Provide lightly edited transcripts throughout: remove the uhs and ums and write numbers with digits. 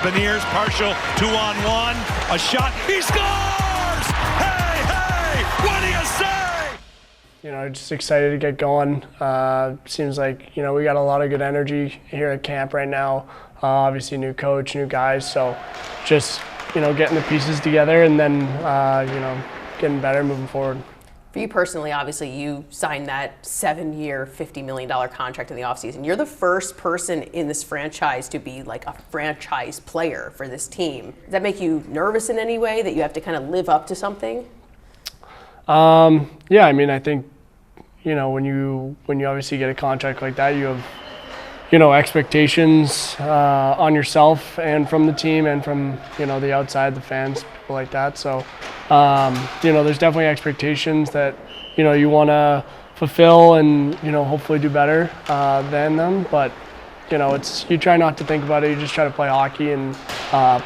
Beniers, partial 2-on-1, a shot, he scores! Hey, hey, what do you say? You know, just excited to get going. Seems like, you know, we got a lot of good energy here at camp right now. Obviously new coach, new guys, so just, you know, getting the pieces together and then, you know, getting better moving forward. For you personally, obviously, you signed that 7-year, $50 million contract in the offseason. You're the first person in this franchise to be like a franchise player for this team. Does that make you nervous in any way that you have to kind of live up to something? Yeah, I mean, I think, you know, when you obviously get a contract like that, you have, you know, expectations on yourself and from the team and from, you know, the outside, the fans, people like that. So, you know, there's definitely expectations that, you know, you want to fulfill and, you know, hopefully do better than them. But, you know, you try not to think about it. You just try to play hockey and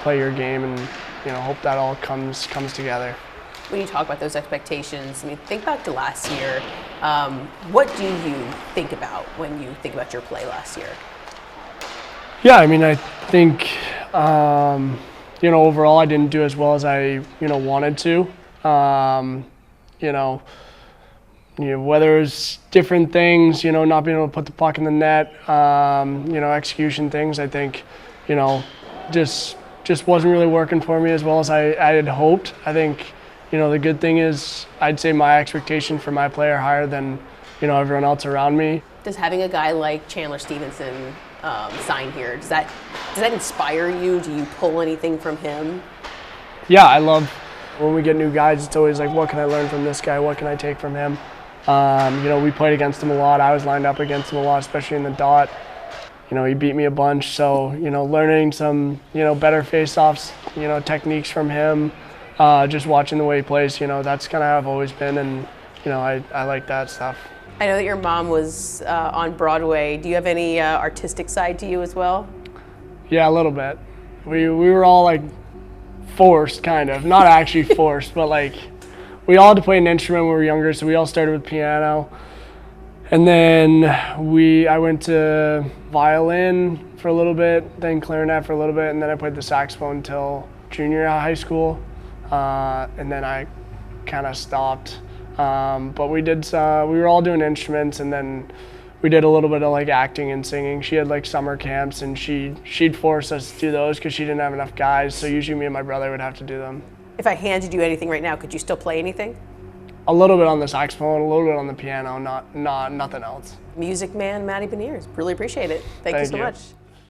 play your game and, you know, hope that all comes together. When you talk about those expectations, I mean, think back to last year. What do you think about when you think about your play last year? Yeah, I mean, I think, you know, overall I didn't do as well as I, you know, wanted to. You know, whether it's different things, you know, not being able to put the puck in the net, you know, execution things, I think, you know, just wasn't really working for me as well as I had hoped. I think, you know, the good thing is I'd say my expectation for my play are higher than, you know, everyone else around me. Does having a guy like Chandler Stevenson sign here, does that inspire you? Do you pull anything from him? Yeah, I love when we get new guys, it's always like, what can I learn from this guy? What can I take from him? You know, we played against him a lot. I was lined up against him a lot, especially in the dot. You know, he beat me a bunch. So, you know, learning some, you know, better face-offs, you know, techniques from him, just watching the way he plays, you know, that's kind of how I've always been. And, you know, I like that stuff. I know that your mom was on Broadway. Do you have any artistic side to you as well? Yeah, a little bit. We were all like forced, kind of. Not actually forced, but like we all had to play an instrument when we were younger, so we all started with piano. And then I went to violin for a little bit, then clarinet for a little bit, and then I played the saxophone until junior high school. And then I kind of stopped. But we were all doing instruments, and then we did a little bit of like acting and singing. She had like summer camps, and she'd force us to do those because she didn't have enough guys. So usually me and my brother would have to do them. If I handed you anything right now, could you still play anything? A little bit on the saxophone, a little bit on the piano, not nothing else. Music man, Matty Beniers. Really appreciate it. Thank you so much.